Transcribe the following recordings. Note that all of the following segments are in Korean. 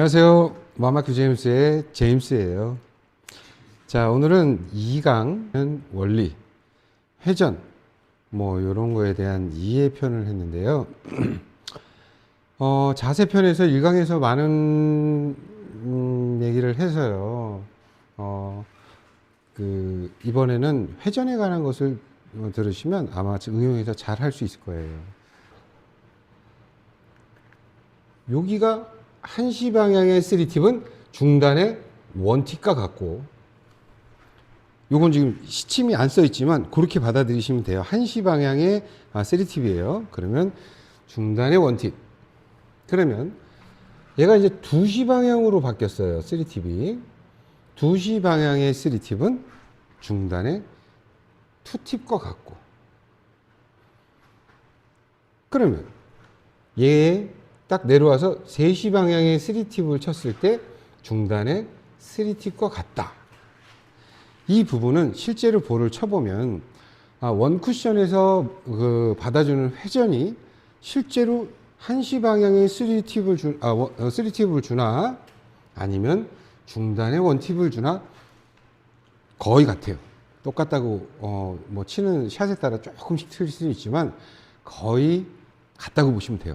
안녕하세요. 마마큐 제임스의 제임스예요. 자, 오늘은 2강 원리, 회전, 이런 거에 대한 이해편을 했는데요. 자세편에서 1강에서 많은 얘기를 해서요. 이번에는 회전에 관한 것을 들으시면 아마 응용해서 잘 할 수 있을 거예요. 여기가 한시 방향의 3팁은 중단의 원팁과 같고, 요건 지금 시침이 안 써 있지만 그렇게 받아들이시면 돼요. 한시 방향의 3팁이에요. 그러면 중단의 원팁. 그러면 얘가 이제 2시 방향으로 바뀌었어요. 3팁이. 2시 방향의 3팁은 중단의 2팁과 같고. 그러면 얘 딱 내려와서 3시 방향의 3팁을 쳤을 때 중단의 3팁과 같다. 이 부분은 실제로 볼을 쳐보면 원 쿠션에서 받아주는 회전이 실제로 한시 방향의 3팁을 주나 아니면 중단의 원팁을 주나 거의 같아요. 똑같다고 치는 샷에 따라 조금씩 틀릴 수는 있지만 거의 같다고 보시면 돼요.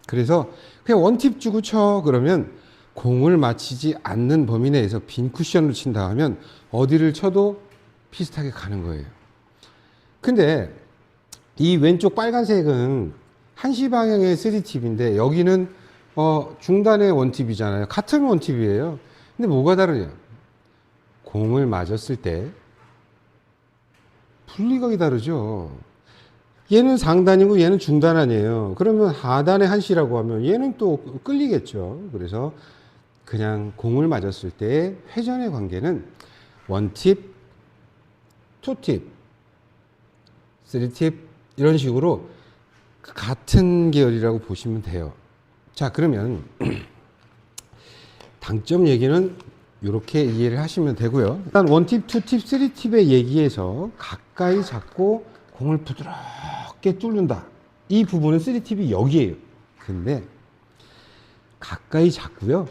그래서 그냥 원팁 주고 쳐 그러면 공을 맞히지 않는 범위 내에서 빈 쿠션으로 친다 하면 어디를 쳐도 비슷하게 가는 거예요. 근데 이 왼쪽 빨간색은 한시 방향의 3팁인데 여기는 중단의 원팁이잖아요. 같은 원팁이에요. 근데 뭐가 다르냐? 공을 맞았을 때 분리각이 다르죠. 얘는 상단이고 얘는 중단 아니에요. 그러면 하단의 한시라고 하면 얘는 또 끌리겠죠. 그래서 그냥 공을 맞았을 때 회전의 관계는 원팁, 투팁, 쓰리팁 이런 식으로 같은 계열이라고 보시면 돼요. 자, 그러면 당점 얘기는 이렇게 이해를 하시면 되고요. 일단 원팁, 투팁, 쓰리팁의 얘기에서 가까이 잡고 공을 부드럽게 뚫는다. 이 부분은 3팁이 여기에요. 근데 가까이 잡고요.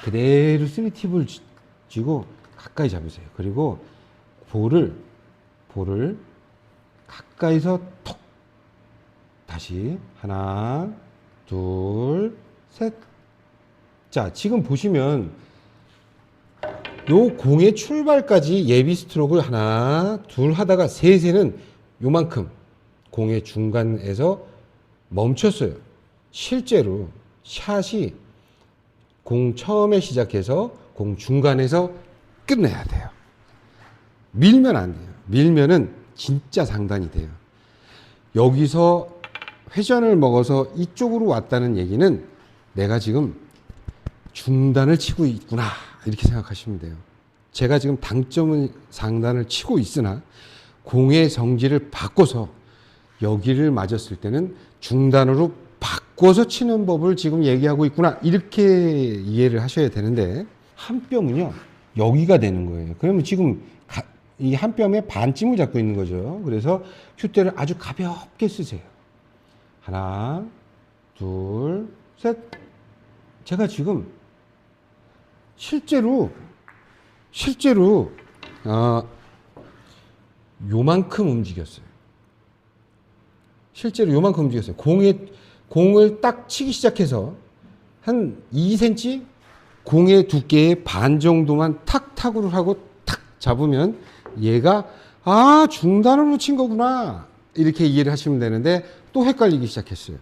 그대로 3팁을 쥐고 가까이 잡으세요. 그리고 볼을 가까이서 톡 다시 하나 둘 셋. 자, 지금 보시면 요 공의 출발까지 예비 스트로크를 하나 둘 하다가 셋에는 요만큼 공의 중간에서 멈췄어요. 실제로 샷이 공 처음에 시작해서 공 중간에서 끝내야 돼요. 밀면 안 돼요. 밀면은 진짜 상단이 돼요. 여기서 회전을 먹어서 이쪽으로 왔다는 얘기는 내가 지금 중단을 치고 있구나 이렇게 생각하시면 돼요. 제가 지금 당점은 상단을 치고 있으나 공의 성질을 바꿔서 여기를 맞았을 때는 중단으로 바꿔서 치는 법을 지금 얘기하고 있구나 이렇게 이해를 하셔야 되는데 한 뼘은요 여기가 되는 거예요. 그러면 지금 이 한 뼘에 반쯤을 잡고 있는 거죠. 그래서 큐대를 아주 가볍게 쓰세요. 하나 둘 셋. 제가 지금 실제로 요만큼 움직였어요. 실제로 요만큼 움직였어요. 공을 딱 치기 시작해서 한 2cm 공의 두께의 반 정도만 탁 타구를 하고 탁 잡으면 얘가 중단으로 친 거구나 이렇게 이해를 하시면 되는데 또 헷갈리기 시작했어요.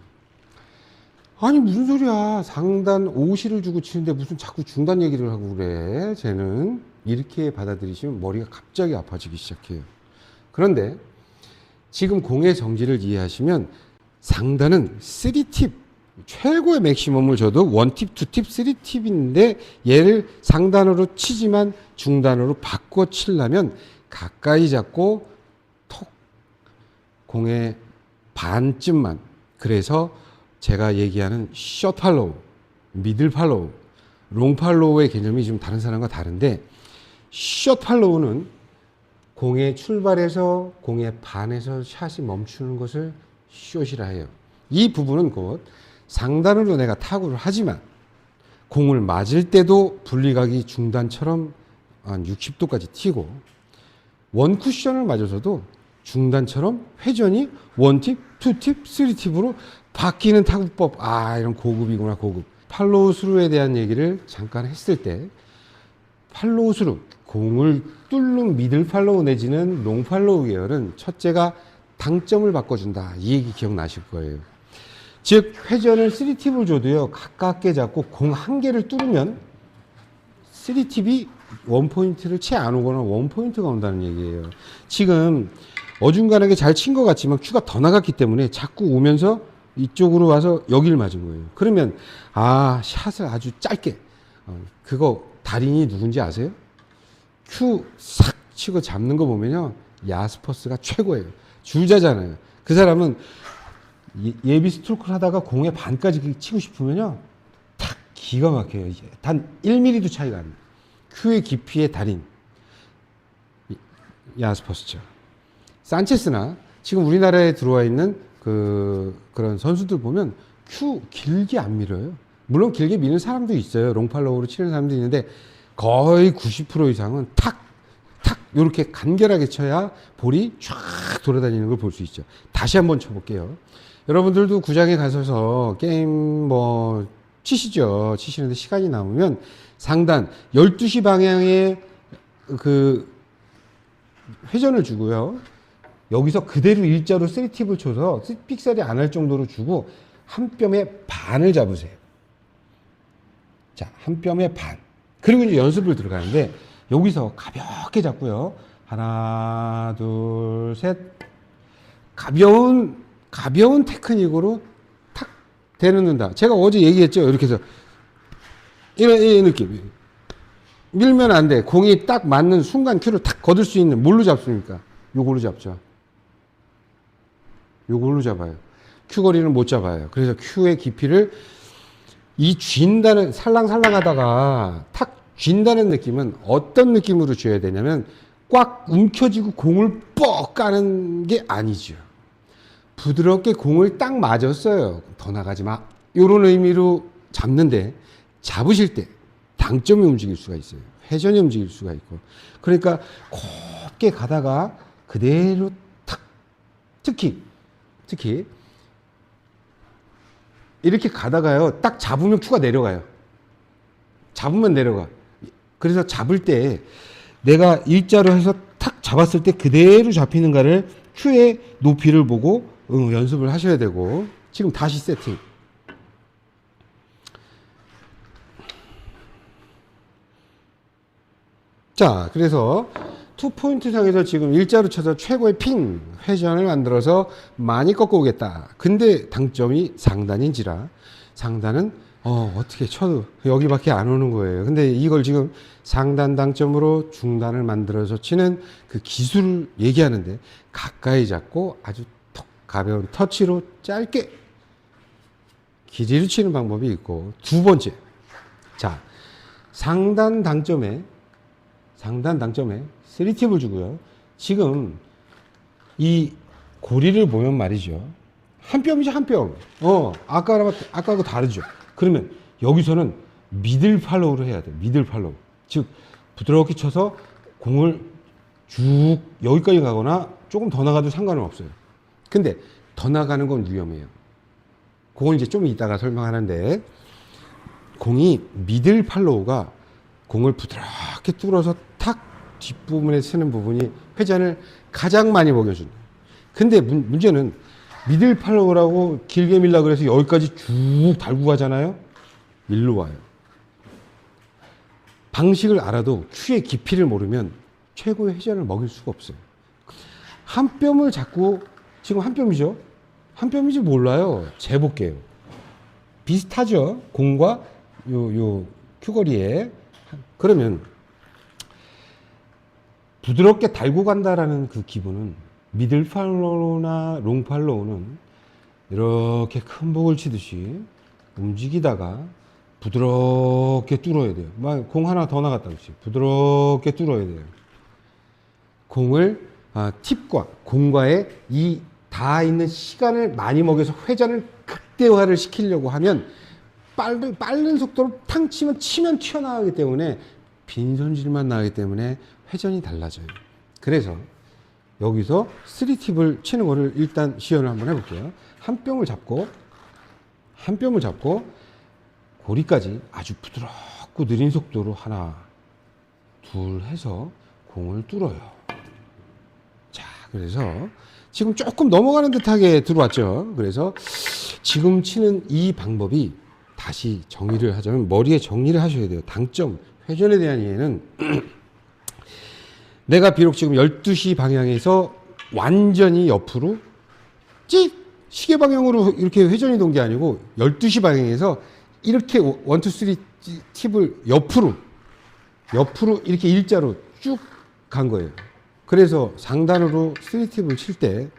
아니 무슨 소리야, 상단 5시를 주고 치는데 무슨 자꾸 중단 얘기를 하고 그래 쟤는. 이렇게 받아들이시면 머리가 갑자기 아파지기 시작해요. 그런데 지금 공의 정지를 이해하시면 상단은 3팁 최고의 맥시멈을 줘도 1팁, 2팁, 3팁인데 얘를 상단으로 치지만 중단으로 바꿔 치려면 가까이 잡고 톡 공의 반쯤만. 그래서 제가 얘기하는 숏 팔로우, 미들 팔로우, 롱 팔로우의 개념이 좀 다른 사람과 다른데 숏 팔로우는 공의 출발에서 공의 반에서 샷이 멈추는 것을 숏이라 해요. 이 부분은 곧 상단으로 내가 타구를 하지만 공을 맞을 때도 분리각이 중단처럼 한 60도까지 튀고 원 쿠션을 맞아서도 중단처럼 회전이 원팁, 투팁, 쓰리팁으로 바뀌는 타구법. 아, 이런 고급이구나, 고급. 팔로우 스루에 대한 얘기를 잠깐 했을 때 팔로우 스루, 공을 뚫는 미들 팔로우 내지는 롱 팔로우 계열은 첫째가 당점을 바꿔준다. 이 얘기 기억나실 거예요. 즉 회전을 3팁을 줘도요, 가깝게 잡고 공 한 개를 뚫으면 3팁이 원포인트를 채 안 오거나 원포인트가 온다는 얘기예요. 지금 어중간하게 잘 친 것 같지만 큐가 더 나갔기 때문에 자꾸 오면서 이쪽으로 와서 여기를 맞은 거예요. 그러면 아, 샷을 아주 짧게, 그거 달인이 누군지 아세요? 큐 싹 치고 잡는 거 보면요, 야스퍼스가 최고예요. 주자잖아요. 그 사람은 예비 스트로크를 하다가 공의 반까지 치고 싶으면요, 탁 기가 막혀요. 단 1mm도 차이가 안 나요. 큐의 깊이의 달인 야스퍼스죠. 산체스나 지금 우리나라에 들어와 있는 그런 선수들 보면 큐 길게 안 밀어요. 물론 길게 미는 사람도 있어요. 롱팔로우로 치는 사람도 있는데 거의 90% 이상은 탁 이렇게 간결하게 쳐야 볼이 쫙 돌아다니는 걸 볼 수 있죠. 다시 한번 쳐볼게요. 여러분들도 구장에 가셔서 게임 뭐 치시죠. 치시는데 시간이 남으면 상단 12시 방향에 그 회전을 주고요. 여기서 그대로 일자로 3팁을 쳐서 픽셀이 안 할 정도로 주고 한 뼘의 반을 잡으세요. 자, 한 뼘의 반. 그리고 이제 연습을 들어가는데 여기서 가볍게 잡고요. 하나, 둘, 셋. 가벼운 테크닉으로 탁 대놓는다. 제가 어제 얘기했죠. 이렇게 해서 이 느낌. 밀면 안 돼. 공이 딱 맞는 순간 큐를 탁 거둘 수 있는, 뭘로 잡습니까? 요걸로 잡죠. 요걸로 잡아요. 큐 거리는 못 잡아요. 그래서 큐의 깊이를 이 쥔다는, 살랑살랑 하다가 탁 쥔다는 느낌은 어떤 느낌으로 줘야 되냐면 꽉 움켜쥐고 공을 뻑 까는 게 아니죠. 부드럽게 공을 딱 맞았어요. 더 나가지 마. 요런 의미로 잡는데, 잡으실 때 당점이 움직일 수가 있어요. 회전이 움직일 수가 있고. 그러니까 곱게 가다가 그대로 탁, 특히 이렇게 가다가요, 딱 잡으면 큐가 내려가요. 잡으면 내려가. 그래서 잡을 때 내가 일자로 해서 탁 잡았을 때 그대로 잡히는가를 큐의 높이를 보고 연습을 하셔야 되고. 지금 다시 세팅. 자, 그래서 투포인트 상에서 지금 일자로 쳐서 최고의 핑 회전을 만들어서 많이 꺾어오겠다. 근데 당점이 상단인지라 상단은 어떻게 쳐도 여기밖에 안 오는 거예요. 근데 이걸 지금 상단 당점으로 중단을 만들어서 치는 그 기술을 얘기하는데, 가까이 잡고 아주 톡 가벼운 터치로 짧게 길이를 치는 방법이 있고, 두 번째, 자, 상단 당점에 3팁을 주고요. 지금 이 고리를 보면 말이죠, 한 뼘이죠, 한 뼘. 아까하고 다르죠. 그러면 여기서는 미들 팔로우를 해야 돼. 미들 팔로우. 즉 부드럽게 쳐서 공을 쭉 여기까지 가거나 조금 더 나가도 상관은 없어요. 근데 더 나가는 건 위험해요. 그건 이제 좀 이따가 설명하는데, 공이 미들 팔로우가 공을 부드럽게 뚫어서 탁 뒷부분에 쓰는 부분이 회전을 가장 많이 먹여준다. 근데 문제는 미들 팔로우라고 길게 밀라 그래서 여기까지 쭉 달고 가잖아요. 일로 와요. 방식을 알아도 큐의 깊이를 모르면 최고의 회전을 먹일 수가 없어요. 한 뼘을 잡고, 지금 한 뼘이죠? 한 뼘인지 몰라요. 재볼게요. 비슷하죠? 공과 요 큐거리에. 그러면 부드럽게 달고 간다라는 그 기분은, 미들 팔로우나 롱 팔로우는 이렇게 큰 복을 치듯이 움직이다가 부드럽게 뚫어야 돼요. 막 공 하나 더 나갔다 그렇지. 부드럽게 뚫어야 돼요. 공을 팁과 공과의 이 닿아 있는 시간을 많이 먹여서 회전을 극대화를 시키려고 하면 빠른 속도로 탕 치면 튀어나가기 때문에 빈손질만 나가기 때문에 회전이 달라져요. 그래서 여기서 3팁을 치는 거를 일단 시연을 한번 해볼게요. 한 뼘을 잡고 고리까지 아주 부드럽고 느린 속도로 하나, 둘 해서 공을 뚫어요. 자, 그래서 지금 조금 넘어가는 듯하게 들어왔죠. 그래서 지금 치는 이 방법이 다시 정리를 하자면 머리에 정리를 하셔야 돼요. 당점, 회전에 대한 이해는 내가 비록 지금 12시 방향에서 완전히 옆으로 시계 방향으로 이렇게 회전이 돈 게 아니고 12시 방향에서 이렇게 1, 2, 3 팁을 옆으로 이렇게 일자로 쭉 간 거예요. 그래서 상단으로 3팁을 칠 때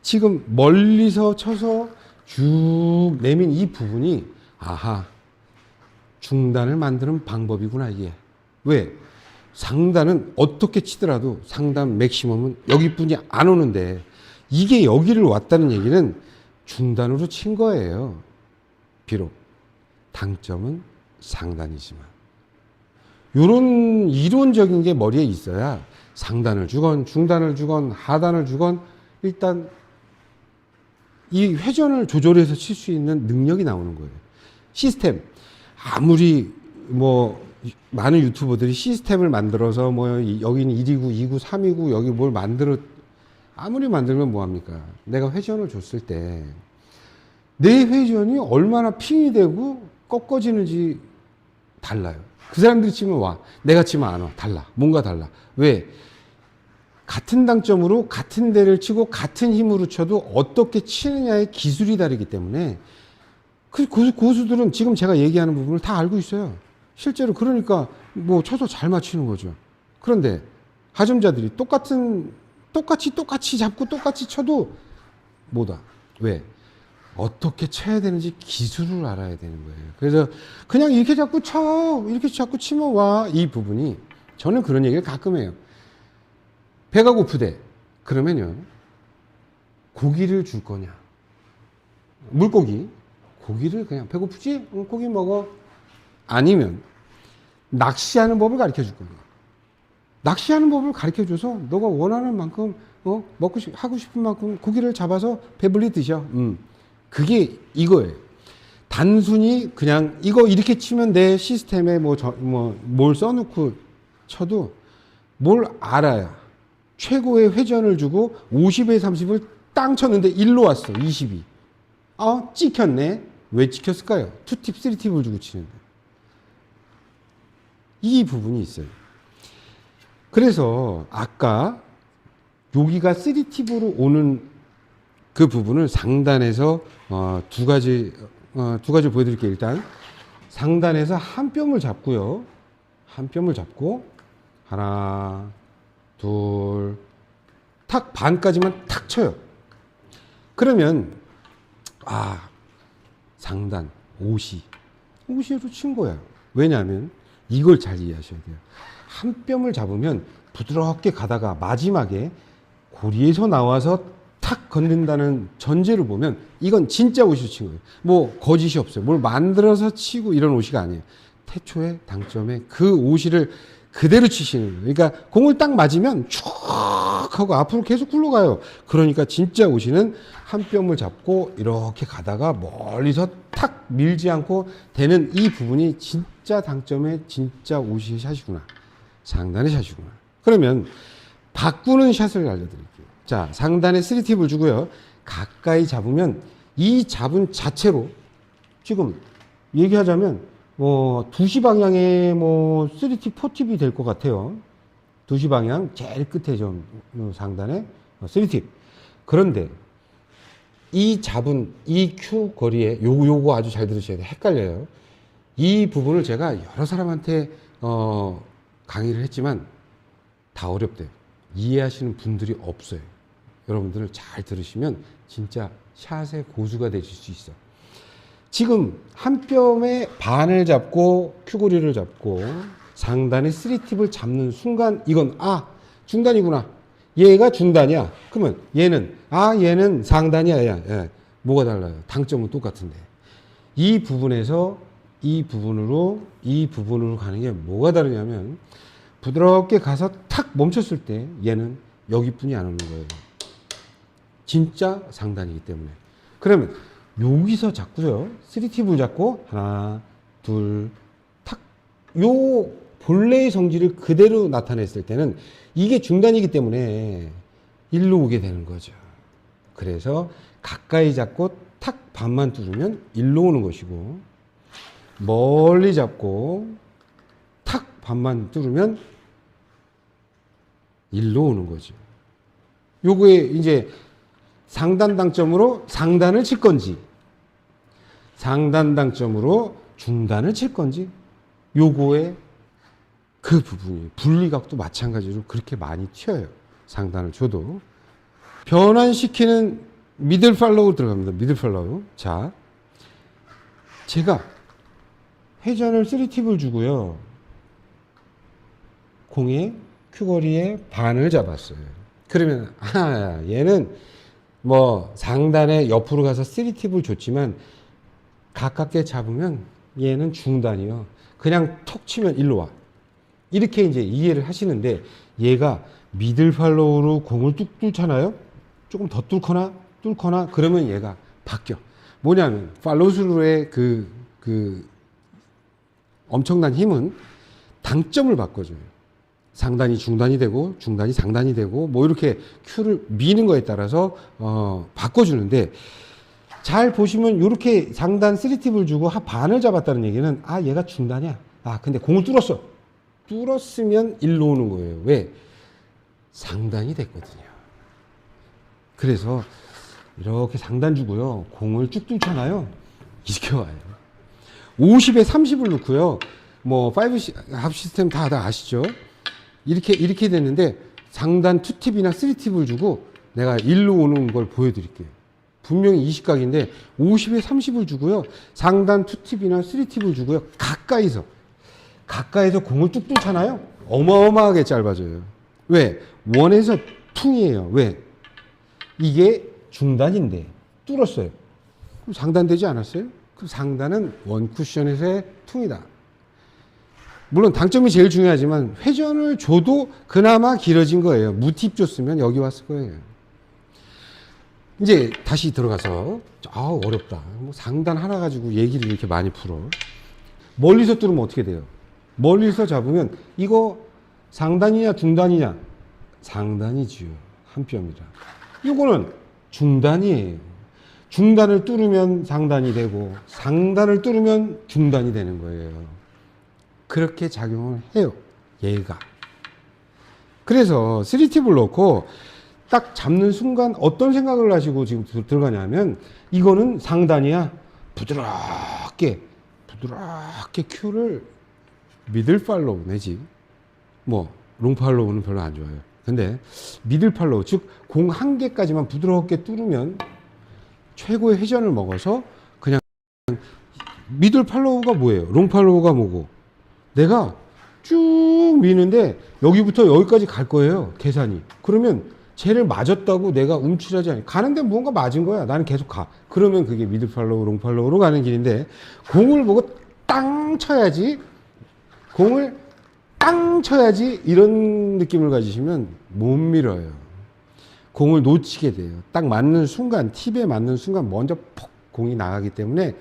지금 멀리서 쳐서 쭉 내민 이 부분이 아하, 중단을 만드는 방법이구나 이게. 왜? 상단은 어떻게 치더라도 상단 맥시멈은 여기뿐이 안 오는데 이게 여기를 왔다는 얘기는 중단으로 친 거예요. 비록 당점은 상단이지만. 이런 이론적인 게 머리에 있어야 상단을 주건 중단을 주건 하단을 주건 일단 이 회전을 조절해서 칠 수 있는 능력이 나오는 거예요. 시스템. 아무리 뭐 많은 유튜버들이 시스템을 만들어서 뭐 여기는 1이구, 2구, 3이구 여기 뭘 아무리 만들면 뭐합니까? 내가 회전을 줬을 때 내 회전이 얼마나 핑이 되고 꺾어지는지 달라요. 그 사람들이 치면 와. 내가 치면 안 와. 달라. 뭔가 달라. 왜? 같은 당점으로 같은 데를 치고 같은 힘으로 쳐도 어떻게 치느냐의 기술이 다르기 때문에 그 고수들은 지금 제가 얘기하는 부분을 다 알고 있어요. 실제로 그러니까 뭐 쳐서 잘 맞추는 거죠. 그런데 하점자들이 똑같이 잡고 똑같이 쳐도 뭐다. 왜? 어떻게 쳐야 되는지 기술을 알아야 되는 거예요. 그래서 그냥 이렇게 자꾸 쳐, 이렇게 자꾸 치면 와. 이 부분이 저는 그런 얘기를 가끔 해요. 배가 고프대. 그러면요. 고기를 줄 거냐. 물고기. 고기를 그냥 배고프지? 응, 고기 먹어. 아니면 낚시하는 법을 가르쳐 줄 겁니다. 낚시하는 법을 가르쳐 줘서 너가 원하는 만큼 하고 싶은 만큼 고기를 잡아서 배불리 드셔. 그게 이거예요. 단순히 그냥 이거 이렇게 치면 내 시스템에 뭘 써놓고 쳐도 뭘 알아야 최고의 회전을 주고 50에 30을 땅 쳤는데 1로 왔어. 22. 찍혔네. 왜 찍혔을까요? 2팁, 3팁을 주고 치는데. 이 부분이 있어요. 그래서 아까 여기가 3팁으로 오는 그 부분을 상단에서 두 가지 보여드릴게요. 일단 상단에서 한 뼘을 잡고요. 한 뼘을 잡고 하나, 둘, 탁 반까지만 탁 쳐요. 그러면 상단 5시로 친 거야. 왜냐하면 이걸 잘 이해하셔야 돼요. 한 뼘을 잡으면 부드럽게 가다가 마지막에 고리에서 나와서 탁 건든다는 전제를 보면 이건 진짜 옷이 친 거예요. 뭐 거짓이 없어요. 뭘 만들어서 치고 이런 옷이 아니에요. 태초에 당점에 그 옷이를 그대로 치시는 거예요. 그러니까 공을 딱 맞으면 쭉 하고 앞으로 계속 굴러가요. 그러니까 진짜 옷이는 한 뼘을 잡고 이렇게 가다가 멀리서 탁 밀지 않고 되는 이 부분이 진짜 당점에 진짜 옷이 샷이구나. 상단의 샷이구나. 그러면 바꾸는 샷을 알려드릴게요. 자, 상단에 3팁을 주고요. 가까이 잡으면 이 잡은 자체로 지금 얘기하자면 2시 방향에 3팁, 4팁이 될 것 같아요. 2시 방향 제일 끝에 좀 상단에 3팁. 그런데 이 잡은 이 큐 거리에 요거 아주 잘 들으셔야 돼요. 헷갈려요. 이 부분을 제가 여러 사람한테 강의를 했지만 다 어렵대요. 이해하시는 분들이 없어요. 여러분들을 잘 들으시면 진짜 샷의 고수가 되실 수 있어. 지금 한 뼘의 반을 잡고 큐고리를 잡고 상단에 3팁을 잡는 순간 이건 중단이구나. 얘가 중단이야. 그러면 얘는 상단이야. 예. 뭐가 달라요? 당점은 똑같은데. 이 부분에서 이 부분으로 가는 게 뭐가 다르냐면 부드럽게 가서 탁 멈췄을 때 얘는 여기뿐이 안 오는 거예요. 진짜 상단이기 때문에. 그러면 여기서 잡고요. 3팁을 잡고 하나, 둘, 탁. 요 본래의 성질을 그대로 나타냈을 때는 이게 중단이기 때문에 일로 오게 되는 거죠. 그래서 가까이 잡고 탁 반만 뚫으면 일로 오는 것이고 멀리 잡고 탁 반만 뚫으면 일로 오는 거죠. 요거에 이제 상단 당점으로 상단을 칠 건지 상단 당점으로 중단을 칠 건지 요거에 그 부분이 분리각도 마찬가지로 그렇게 많이 튀어요. 상단을 줘도 변환시키는 미들 팔로우 들어갑니다. 미들 팔로우. 자, 제가 회전을 3팁을 주고요. 공의 큐거리의 반을 잡았어요. 그러면 얘는 뭐 상단에 옆으로 가서 3팁을 줬지만 가깝게 잡으면 얘는 중단이요. 그냥 톡 치면 일로 와. 이렇게 이제 이해를 하시는데 얘가 미들 팔로우로 공을 뚝 뚫잖아요. 조금 더 뚫거나 그러면 얘가 바뀌어. 뭐냐면 팔로우스루의 그 엄청난 힘은 당점을 바꿔줘요. 상단이 중단이 되고 중단이 상단이 되고 뭐 이렇게 큐를 미는 거에 따라서 바꿔주는데 잘 보시면 이렇게 상단 3팁을 주고 반을 잡았다는 얘기는 얘가 중단이야. 근데 공을 뚫었으면 일로 오는 거예요. 왜? 상단이 됐거든요. 그래서 이렇게 상단 주고요. 공을 쭉 뚫잖아요. 이렇게 와요. 50에 30을 넣고요. 뭐 5합 시스템 다 아시죠? 이렇게 됐는데 상단 2팁이나 3팁을 주고 내가 일로 오는 걸 보여드릴게요. 분명히 20각인데 50에 30을 주고요. 상단 2팁이나 3팁을 주고요. 가까이서 공을 뚝 뚫잖아요. 어마어마하게 짧아져요. 왜? 원에서 퉁이에요. 왜? 이게 중단인데 뚫었어요. 그럼 상단 되지 않았어요? 그럼 상단은 원 쿠션에서의 퉁이다. 물론 당점이 제일 중요하지만 회전을 줘도 그나마 길어진 거예요. 무팁 줬으면 여기 왔을 거예요. 이제 다시 들어가서 어렵다. 뭐 상단 하나 가지고 얘기를 이렇게 많이 풀어. 멀리서 뚫으면 어떻게 돼요? 멀리서 잡으면 이거 상단이냐 중단이냐? 상단이지요. 한 뼘이라. 이거는 중단이에요. 중단을 뚫으면 상단이 되고 상단을 뚫으면 중단이 되는 거예요. 그렇게 작용을 해요. 얘가. 그래서 3팁을 넣고 딱 잡는 순간 어떤 생각을 하시고 지금 들어가냐면 이거는 상단이야. 부드럽게 큐를 미들 팔로우 내지 뭐 롱 팔로우는 별로 안 좋아요. 근데 미들 팔로우 즉 공 한 개까지만 부드럽게 뚫으면 최고의 회전을 먹어서 그냥 미들 팔로우가 뭐예요? 롱 팔로우가 뭐고? 내가 쭉 미는데 여기부터 여기까지 갈 거예요. 계산이. 그러면 쟤를 맞았다고 내가 움츠러지 않아요. 가는데 뭔가 맞은 거야. 나는 계속 가. 그러면 그게 미들 팔로우, 롱 팔로우로 가는 길인데 공을 보고 땅 쳐야지. 공을 땅 쳐야지 이런 느낌을 가지시면 못 밀어요. 공을 놓치게 돼요. 딱 맞는 순간, 팁에 맞는 순간 먼저 폭 공이 나가기 때문에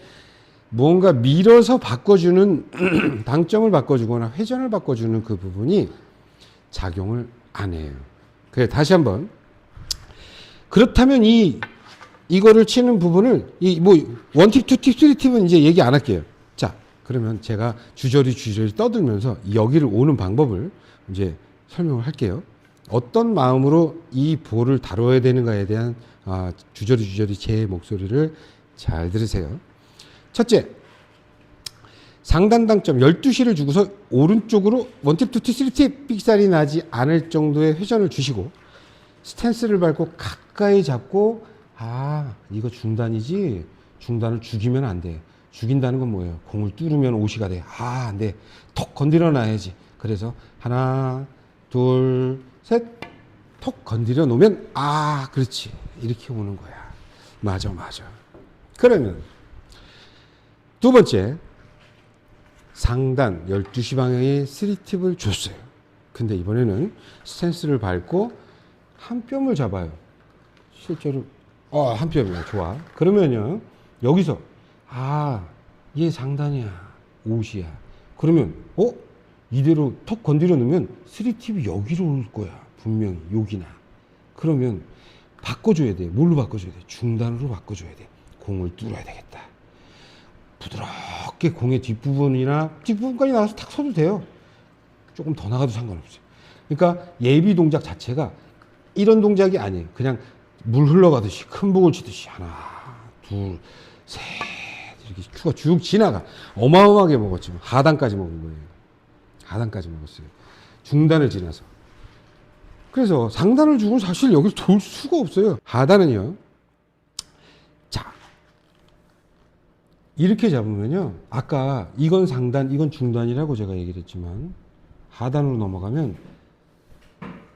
무언가 밀어서 바꿔주는 당점을 바꿔주거나 회전을 바꿔주는 그 부분이 작용을 안 해요. 그래 다시 한번 그렇다면 이거를 치는 부분을 뭐 원팁, 투팁, 쓰리팁은 이제 얘기 안 할게요. 자 그러면 제가 주저리 떠들면서 여기를 오는 방법을 이제 설명을 할게요. 어떤 마음으로 이 볼을 다뤄야 되는가에 대한 주저리 제 목소리를 잘 들으세요. 첫째, 상단 당점 12시를 주고서 오른쪽으로 원팁, 투팁, 쓰리팁 삑살이 나지 않을 정도의 회전을 주시고 스탠스를 밟고 가까이 잡고 이거 중단이지. 중단을 죽이면 안 돼. 죽인다는 건 뭐예요? 공을 뚫으면 오시가 돼. 안 돼. 톡 건드려 놔야지. 그래서 하나, 둘, 셋. 톡 건드려 놓으면 그렇지. 이렇게 오는 거야. 맞아. 그러면 두 번째, 상단 12시 방향에 3팁을 줬어요. 근데 이번에는 스탠스를 밟고 한 뼘을 잡아요. 실제로 한 뼘이야. 좋아. 그러면요, 여기서 얘 상단이야, 옷이야. 그러면 이대로 턱 건드려 놓으면 3팁이 여기로 올 거야. 분명히 여기나. 그러면 바꿔줘야 돼. 뭘로 바꿔줘야 돼? 중단으로 바꿔줘야 돼. 공을 뚫어야 되겠다. 부드럽게 공의 뒷부분까지 나가서 탁 서도 돼요. 조금 더 나가도 상관없어요. 그러니까 예비 동작 자체가 이런 동작이 아니에요. 그냥 물 흘러가듯이 큰 복을 치듯이 하나, 둘, 셋 이렇게 큐가 쭉 지나가. 어마어마하게 먹었죠. 하단까지 먹은 거예요. 하단까지 먹었어요. 중단을 지나서. 그래서 상단을 주고 사실 여기 돌 수가 없어요. 하단은요. 자, 이렇게 잡으면요. 아까 이건 상단, 이건 중단이라고 제가 얘기를 했지만 하단으로 넘어가면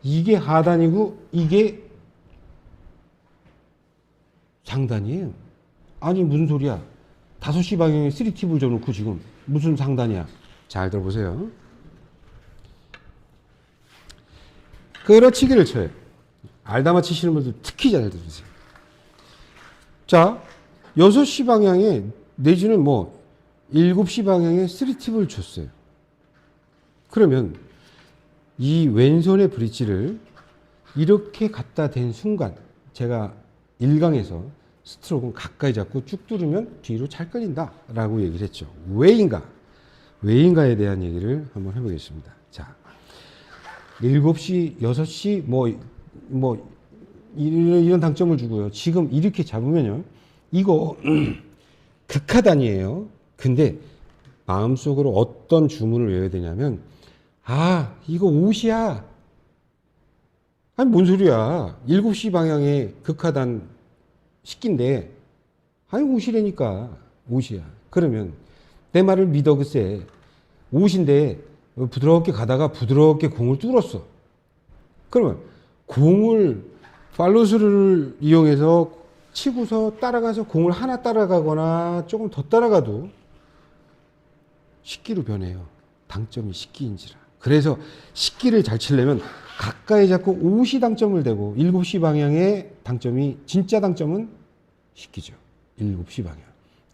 이게 하단이고 이게 상단이에요. 아니 무슨 소리야. 5시 방향에 3팁을 줘놓고 지금 무슨 상단이야. 잘 들어보세요. 끌어치기를 쳐요. 알다마 치시는 분들 특히 잘 들으세요. 자, 6시 방향에 내지는 7시 방향에 3팁을 줬어요. 그러면 이 왼손의 브릿지를 이렇게 갖다 댄 순간 제가 1강에서 스트로크는 가까이 잡고 쭉 뚫으면 뒤로 잘 끌린다 라고 얘기를 했죠. 왜인가에 대한 얘기를 한번 해보겠습니다. 자, 7시, 6시 이런 당점을 주고요. 지금 이렇게 잡으면요. 이거 극하단이에요. 근데 마음속으로 어떤 주문을 외워야 되냐면 이거 옷이야. 아니 뭔 소리야. 7시 방향에 극하단 식기인데 옷이라니까. 옷이야. 그러면 내 말을 믿어. 글쎄 옷인데 부드럽게 가다가 부드럽게 공을 뚫었어. 그러면 공을 팔로스를 이용해서 치고서 따라가서 공을 하나 따라가거나 조금 더 따라가도 식기로 변해요. 당점이 식기인지라. 그래서 식기를 잘 치려면 가까이 잡고 옷이 당점을 대고 7시 방향의 당점이 진짜 당점은 식기죠. 7시 방향.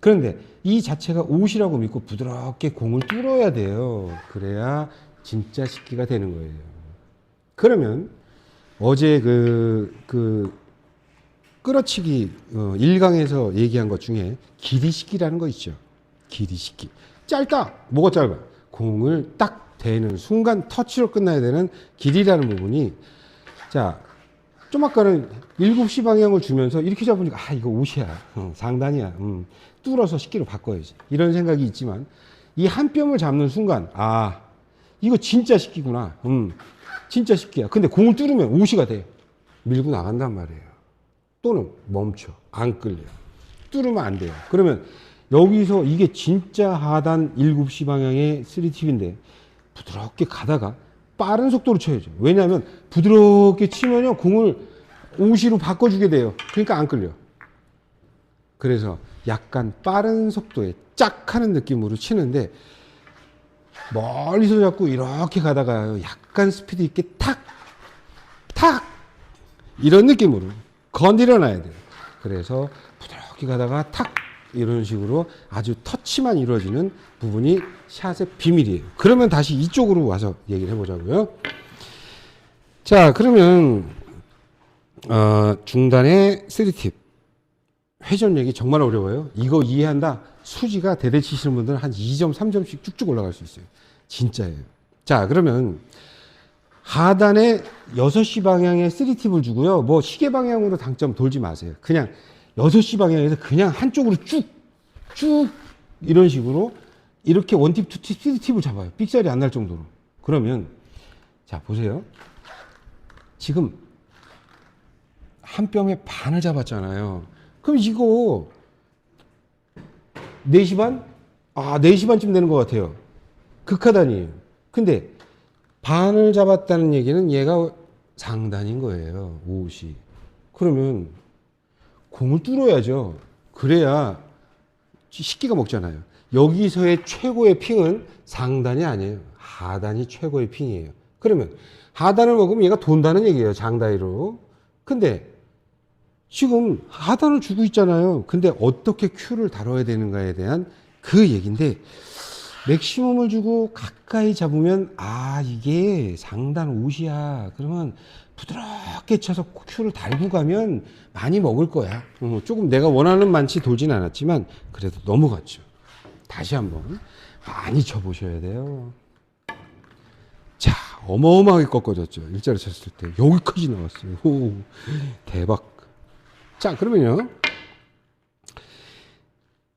그런데 이 자체가 옷이라고 믿고 부드럽게 공을 뚫어야 돼요. 그래야 진짜 식기가 되는 거예요. 그러면 어제 끌어치기 1강에서 얘기한 것 중에 길이 식기라는 거 있죠. 길이 식기. 짧다. 뭐가 짧아? 공을 딱 대는 순간 터치로 끝나야 되는 길이라는 부분이 자, 좀 아까는 7시 방향을 주면서 이렇게 잡으니까 이거 옷이야. 상단이야. 뚫어서 식기로 바꿔야지. 이런 생각이 있지만 이 한 뼘을 잡는 순간 이거 진짜 식기구나. 진짜 식기야. 근데 공을 뚫으면 옷이가 돼. 밀고 나간단 말이에요. 또는 멈춰. 안 끌려. 뚫으면 안 돼요. 그러면 여기서 이게 진짜 하단 7시 방향의 3팁인데 부드럽게 가다가 빠른 속도로 쳐야죠. 왜냐하면 부드럽게 치면요 공을 옷이로 바꿔주게 돼요. 그러니까 안 끌려. 그래서 약간 빠른 속도에 짝 하는 느낌으로 치는데 멀리서 잡고 이렇게 가다가 약간 스피드 있게 탁 이런 느낌으로 건드려 놔야 돼요. 그래서 부드럽게 가다가 탁 이런 식으로 아주 터치만 이루어지는 부분이 샷의 비밀이에요. 그러면 다시 이쪽으로 와서 얘기를 해보자고요. 자, 그러면 중단의 3팁. 회전 얘기 정말 어려워요. 이거 이해한다. 수지가 대대 치시는 분들은 한 2점, 3점씩 쭉쭉 올라갈 수 있어요. 진짜예요. 자, 그러면 하단에 6시 방향에 3팁을 주고요. 시계 방향으로 당점 돌지 마세요. 그냥 6시 방향에서 그냥 한쪽으로 쭉 이런 식으로 이렇게 원팁, 투팁, 3팁을 잡아요. 삑살이 안 날 정도로. 그러면 자, 보세요. 지금 한 뼘에 반을 잡았잖아요. 그럼 이거 4시 반? 4시 반쯤 되는 것 같아요. 극하단이에요. 근데 반을 잡았다는 얘기는 얘가 상단인 거예요. 옷이. 그러면 공을 뚫어야죠. 그래야 식기가 먹잖아요. 여기서의 최고의 핑은 상단이 아니에요. 하단이 최고의 핑이에요. 그러면 하단을 먹으면 얘가 돈다는 얘기예요. 장다이로. 근데 지금 하단을 주고 있잖아요. 근데 어떻게 Q를 다뤄야 되는가에 대한 그 얘기인데, 맥시멈을 주고 가까이 잡으면 아 이게 상단 옷이야. 그러면 부드럽게 쳐서 Q를 달고 가면 많이 먹을 거야. 조금 내가 원하는 만치 돌진 않았지만 그래도 넘어갔죠. 다시 한번 많이 쳐보셔야 돼요. 자, 어마어마하게 꺾어졌죠. 일자로 쳤을 때 여기까지 나왔어요. 오, 대박. 자, 그러면요,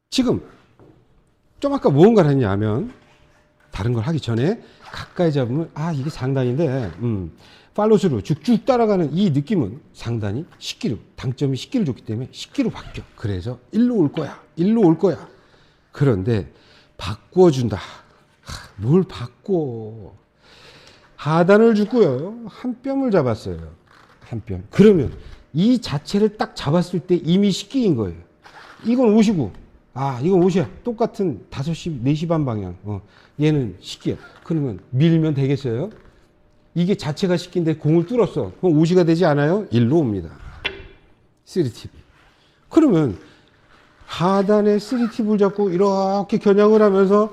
지금 좀 아까 무언가를 했냐 하면 다른 걸 하기 전에 가까이 잡으면 아 이게 상단인데 팔로스루 쭉쭉 따라가는 이 느낌은 상단이 10기로, 당점이 10기를 줬기 때문에 10기로 바뀌어. 그래서 일로 올 거야, 일로 올 거야. 그런데 바꿔준다. 뭘 바꿔. 하단을 주고요, 한 뼘을 잡았어요. 한 뼘. 그러면 이 자체를 딱 잡았을 때 이미 10기인 거예요. 이건 5시고, 아 이건 5시야. 똑같은 5시, 4시 반 방향. 얘는 10기야. 그러면 밀면 되겠어요? 이게 자체가 10기인데 공을 뚫었어. 그럼 5시가 되지 않아요? 1로 옵니다. 3팁. 그러면 하단에 3팁을 잡고 이렇게 겨냥을 하면서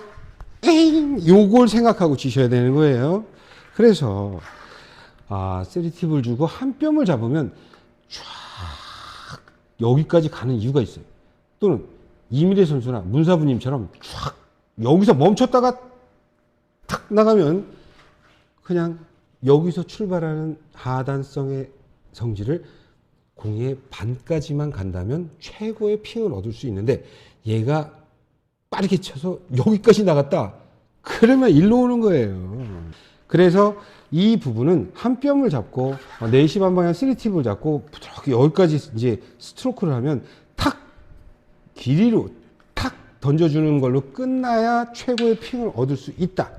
에잉 요걸 생각하고 치셔야 되는 거예요. 그래서 3팁을 주고 한 뼘을 잡으면 쫙 여기까지 가는 이유가 있어요. 또는 이미래 선수나 문사부님처럼 쫙 여기서 멈췄다가 탁 나가면 그냥 여기서 출발하는 하단성의 성질을 공의 반까지만 간다면 최고의 핑을 얻을 수 있는데, 얘가 빠르게 쳐서 여기까지 나갔다. 그러면 일로 오는 거예요. 그래서 이 부분은 한 뼘을 잡고 4시 반 방향 3팁을 잡고 부드럽게 여기까지 이제 스트로크를 하면 탁 길이로 탁 던져주는 걸로 끝나야 최고의 핑을 얻을 수 있다.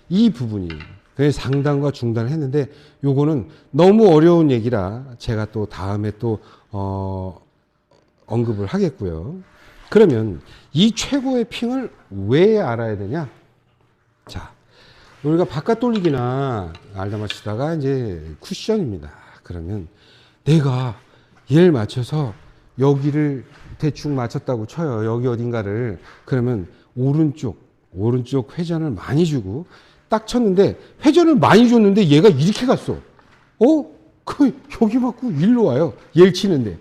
이 부분이에요. 그래서 상단과 중단을 했는데 요거는 너무 어려운 얘기라 제가 또 다음에 또 언급을 하겠고요. 그러면 이 최고의 핑을 왜 알아야 되냐? 자, 우리가 바깥 돌리기나 알다마 치다가 이제 쿠션입니다. 그러면 내가 얘를 맞춰서 여기를 대충 맞췄다고 쳐요. 여기 어딘가를. 그러면 오른쪽 회전을 많이 주고 딱 쳤는데, 회전을 많이 줬는데 얘가 이렇게 갔어. 여기 맞고 일로 와요. 얘를 치는데.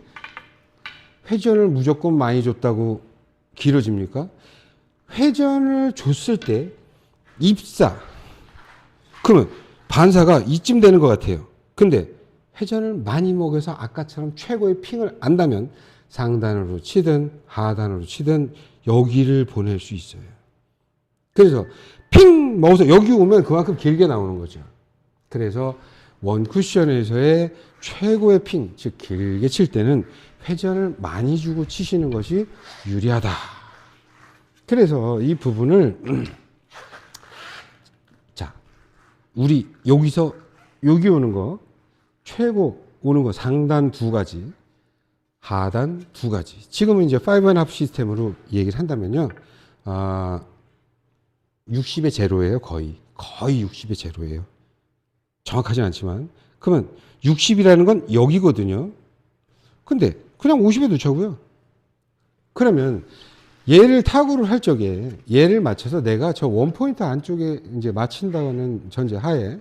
회전을 무조건 많이 줬다고 길어집니까? 회전을 줬을 때 입사. 그러면 반사가 이쯤 되는 것 같아요. 근데 회전을 많이 먹여서 아까처럼 최고의 핑을 안다면 상단으로 치든 하단으로 치든 여기를 보낼 수 있어요. 그래서 핑 먹어서 여기 오면 그만큼 길게 나오는 거죠. 그래서 원 쿠션에서의 최고의 핑, 즉 길게 칠 때는 회전을 많이 주고 치시는 것이 유리하다. 그래서 이 부분을 자, 우리 여기서 여기 오는 거, 최고 오는 거 상단 2가지, 하단 2가지. 지금은 이제 5.5 시스템으로 얘기를 한다면요, 60의 제로예요. 거의 60의 제로예요. 정확하진 않지만. 그러면 60이라는 건 여기거든요. 근데 그냥 50에 놓자고요. 그러면 얘를 타구를 할 적에 얘를 맞춰서 내가 저 원포인트 안쪽에 이제 맞춘다는 전제 하에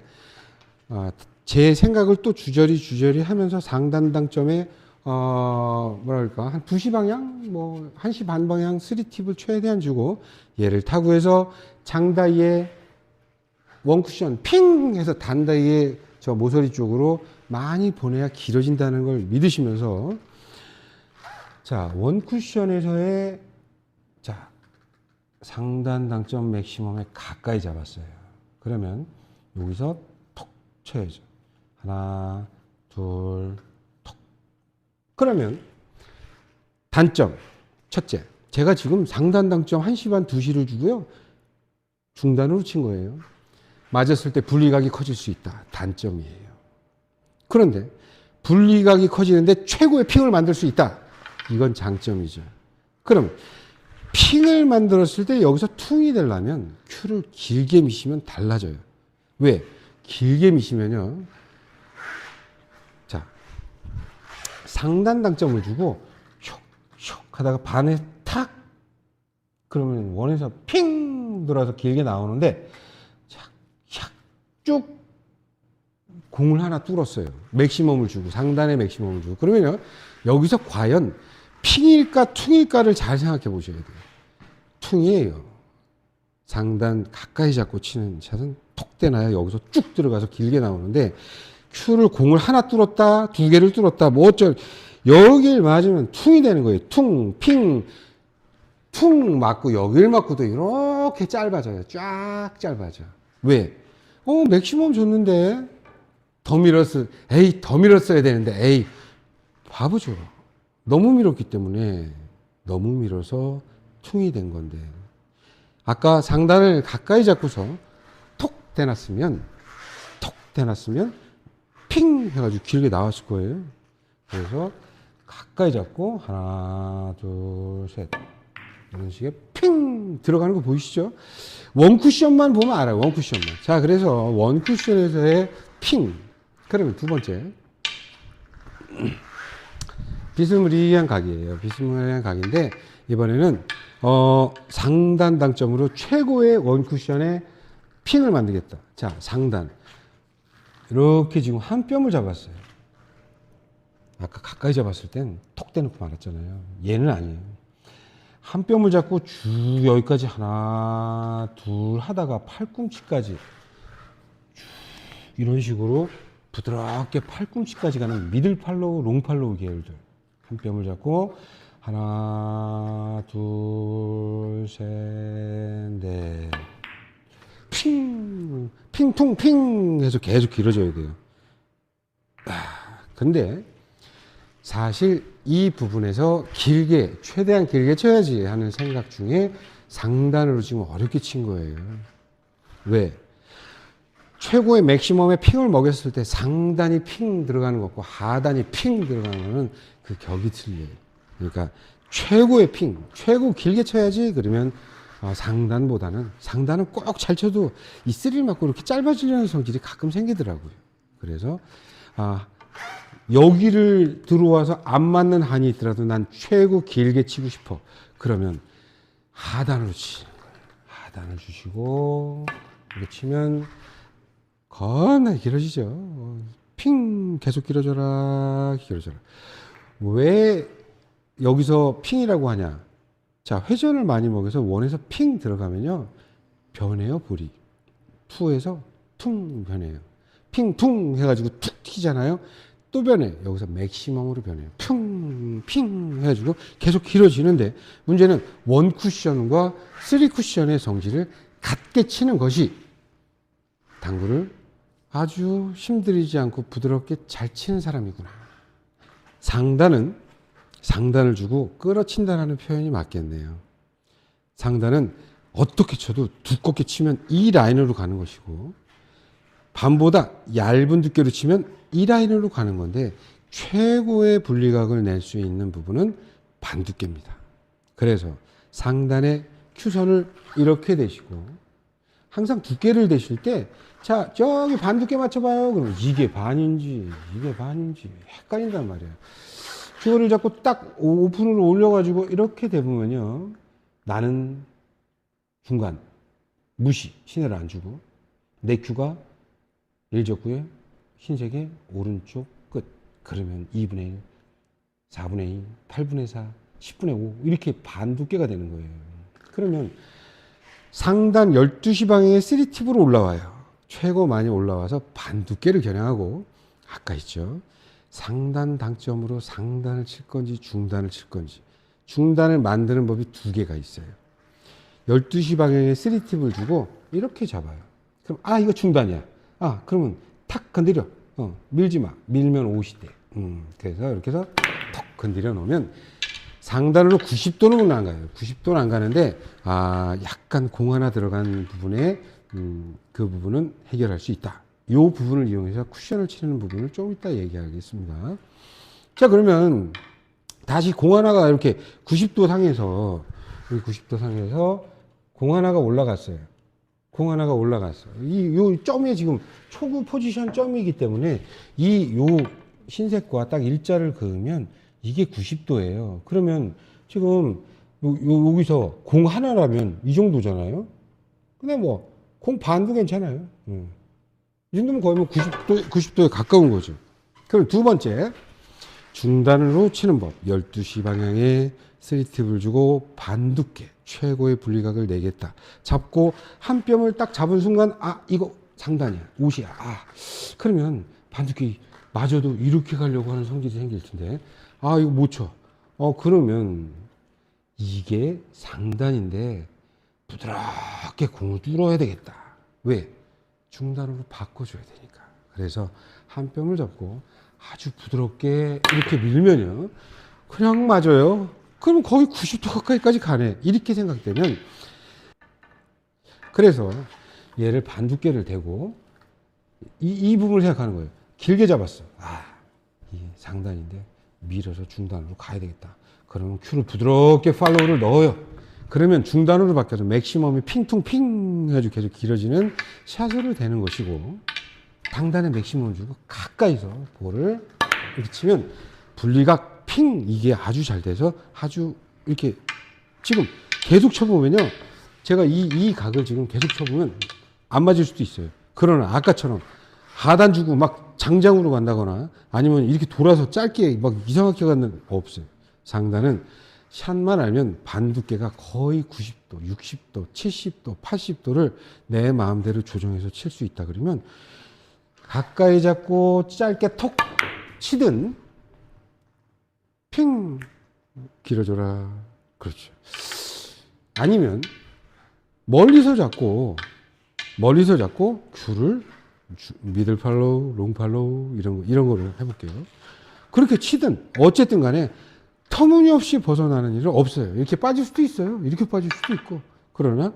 제 생각을 또 주저리 하면서 상단당점에 뭐랄까 한 2시 방향, 뭐 1시 반 방향 3팁을 최대한 주고 얘를 타구해서 장다이의 원쿠션 핑 해서 단다이의 저 모서리 쪽으로 많이 보내야 길어진다는 걸 믿으시면서, 자, 원쿠션에서의 자, 상단 당점 맥시멈에 가까이 잡았어요. 그러면 여기서 톡 쳐야죠. 하나, 둘, 톡. 그러면 단점, 첫째, 제가 지금 상단 당점 1시 반 2시를 주고요, 중단으로 친 거예요. 맞았을 때 분리각이 커질 수 있다. 단점이에요. 그런데 분리각이 커지는데 최고의 핑을 만들 수 있다. 이건 장점이죠. 그럼 핑을 만들었을 때 여기서 퉁이 되려면 큐를 길게 미시면 달라져요. 왜? 길게 미시면요. 자, 상단 당점을 주고 슉슉 하다가 반에 탁 그러면 원에서 핑 돌아서 길게 나오는데 쭉 공을 하나 뚫었어요. 맥시멈을 주고 상단에 맥시멈을 주고 그러면요. 여기서 과연 핑일까 퉁일까를 잘 생각해 보셔야 돼요. 퉁이에요. 상단 가까이 잡고 치는 샷은 톡 대나요? 여기서 쭉 들어가서 길게 나오는데 큐를 공을 하나 뚫었다, 두 개를 뚫었다, 뭐 어쩔 여길 맞으면 퉁이 되는 거예요. 퉁, 핑, 퉁 맞고 여길 맞고도 이렇게 짧아져요. 쫙 짧아져. 왜? 맥시멈 줬는데 더 밀었어야 되는데 에이 바보죠. 너무 밀었기 때문에 너무 밀어서 퉁이 된 건데 아까 상단을 가까이 잡고서 톡 대놨으면 핑 해가지고 길게 나왔을 거예요. 그래서 가까이 잡고 하나 둘 셋 이런 식의 핑 들어가는 거 보이시죠? 원쿠션만 보면 알아요. 원쿠션만. 자, 그래서 원쿠션에서의 핑. 그러면 두 번째 비스무리한 각이에요. 비스무리한 각인데 이번에는 상단 당점으로 최고의 원쿠션의 핑을 만들겠다. 자, 상단 이렇게 지금 한 뼘을 잡았어요. 아까 가까이 잡았을 땐 톡 대놓고 말았잖아요. 얘는 아니에요. 한 뼘을 잡고 쭉 여기까지 하나 둘 하다가 팔꿈치까지 이런 식으로 부드럽게 팔꿈치까지 가는 미들팔로우, 롱팔로우 계열들 한 뼘을 잡고 하나 둘 셋 넷 핑 핑퉁 핑 해서 계속 길어져야 돼요. 근데 사실 이 부분에서 길게 최대한 길게 쳐야지 하는 생각 중에 상단으로 지금 어렵게 친 거예요. 왜? 최고의 맥시멈의 핑을 먹였을 때 상단이 핑 들어가는 것과 하단이 핑 들어가는 거는 그 격이 틀려요. 그러니까 최고의 핑, 최고 길게 쳐야지 그러면 상단은 꼭 잘 쳐도 이 스릴 맞고 이렇게 짧아지려는 성질이 가끔 생기더라고요. 그래서 여기를 들어와서 안 맞는 한이 있더라도 난 최고 길게 치고 싶어. 그러면 하단으로 치는 거예요. 하단을 주시고 이렇게 치면 겁나게 길어지죠. 핑 계속 길어져라. 왜 여기서 핑이라고 하냐? 자, 회전을 많이 먹여서 원에서 핑 들어가면요 변해요. 볼이 투에서 퉁 변해요. 핑퉁 해가지고 툭 튀잖아요. 또 변해. 여기서 맥시멈으로 변해요. 핑 해가지고 계속 길어지는데 문제는 원 쿠션과 쓰리 쿠션의 성질을 같게 치는 것이 당구를 아주 힘들이지 않고 부드럽게 잘 치는 사람이구나. 상단을 주고 끌어친다라는 표현이 맞겠네요. 상단은 어떻게 쳐도 두껍게 치면 이 라인으로 가는 것이고 반보다 얇은 두께로 치면 이 라인으로 가는 건데 최고의 분리각을 낼 수 있는 부분은 반 두께입니다. 그래서 상단의 큐선을 이렇게 대시고 항상 두께를 대실 때 자, 저기 반 두께 맞춰봐요. 그러면 이게 반인지 헷갈린단 말이에요. 그거를 자꾸 딱 오픈으로 올려가지고 이렇게 대보면요. 나는 중간, 무시, 신호를 안 주고 내 큐가 1적구에 흰색의 오른쪽 끝. 그러면 2분의 1, 4분의 2, 8분의 4, 10분의 5 이렇게 반 두께가 되는 거예요. 그러면 상단 12시 방향의 3팁으로 올라와요. 최고 많이 올라와서 반 두께를 겨냥하고 아까 있죠. 상단 당점으로 상단을 칠 건지 중단을 칠 건지 중단을 만드는 법이 두 개가 있어요. 12시 방향에 3팁을 주고 이렇게 잡아요. 그럼 이거 중단이야. 그러면 탁 건드려. 밀지 마. 밀면 옷이 돼. 그래서 이렇게 해서 턱 건드려 놓으면 상단으로 90도는 안 가요. 90도는 안 가는데 약간 공 하나 들어간 부분에 그 부분은 해결할 수 있다. 이 부분을 이용해서 쿠션을 치는 부분을 좀 이따 얘기하겠습니다. 자, 그러면 다시 공 하나가 이렇게 90도 상에서 여기 90도 상에서 공 하나가 올라갔어요. 공 하나가 올라갔어. 요 점이 지금 초구 포지션 점이기 때문에 요 흰색과 딱 일자를 그으면 이게 90도예요. 그러면 지금 여기서 공 하나라면 이 정도잖아요. 근데 뭐 공 반도 괜찮아요. 이 정도면 거의 뭐 90도에 가까운 거죠. 그럼 두 번째, 중단으로 치는 법. 12시 방향에 3팁을 주고 반두께 최고의 분리각을 내겠다. 잡고 한 뼘을 딱 잡은 순간 아 이거 상단이야. 옷이야. 아 그러면 반두께 마저도 이렇게 가려고 하는 성질이 생길 텐데 아 이거 못 쳐. 그러면 이게 상단인데 부드럽게 공을 뚫어야 되겠다. 왜? 중단으로 바꿔줘야 되니까. 그래서 한 뼘을 잡고 아주 부드럽게 이렇게 밀면요. 그냥 맞아요. 그럼 거의 90도 가까이까지 가네. 이렇게 생각되면 그래서 얘를 반두께를 대고 이 부분을 생각하는 거예요. 길게 잡았어. 이 상단인데 밀어서 중단으로 가야 되겠다. 그러면 큐를 부드럽게 팔로우를 넣어요. 그러면 중단으로 바뀌어서 맥시멈이 핑퉁핑 해가지고 계속 길어지는 샷으로 되는 것이고 당단에 맥시멈을 주고 가까이서 볼을 이렇게 치면 분리각 핑 이게 아주 잘 돼서 아주 이렇게 지금 계속 쳐보면요. 제가 이 각을 지금 계속 쳐보면 안 맞을 수도 있어요. 그러나 아까처럼 하단 주고 막 장장으로 간다거나 아니면 이렇게 돌아서 짧게 막 이상하게 가는 없어요. 상단은 샷만 알면 반두께가 거의 90도, 60도, 70도, 80도를 내 마음대로 조정해서 칠 수 있다 그러면 가까이 잡고 짧게 톡 치든 핑 길어져라. 그렇죠. 아니면 멀리서 잡고 큐를 미들 팔로우, 롱 팔로우 이런 거를 해볼게요. 그렇게 치든 어쨌든 간에 터무니없이 벗어나는 일은 없어요. 이렇게 빠질 수도 있어요. 이렇게 빠질 수도 있고. 그러나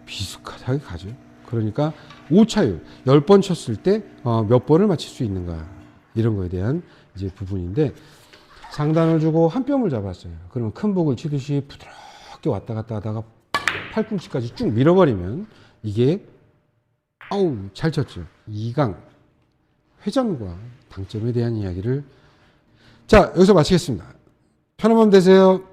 비슷하게 가죠. 그러니까 오차율 10번 쳤을 때 몇 번을 맞힐 수 있는가 이런 거에 대한 이제 부분인데 상단을 주고 한 뼘을 잡았어요. 그러면 큰 복을 치듯이 부드럽게 왔다 갔다 하다가 팔꿈치까지 쭉 밀어버리면 이게 잘 쳤죠. 2강 회전과 당점에 대한 이야기를 자 여기서 마치겠습니다. 편한 밤 되세요.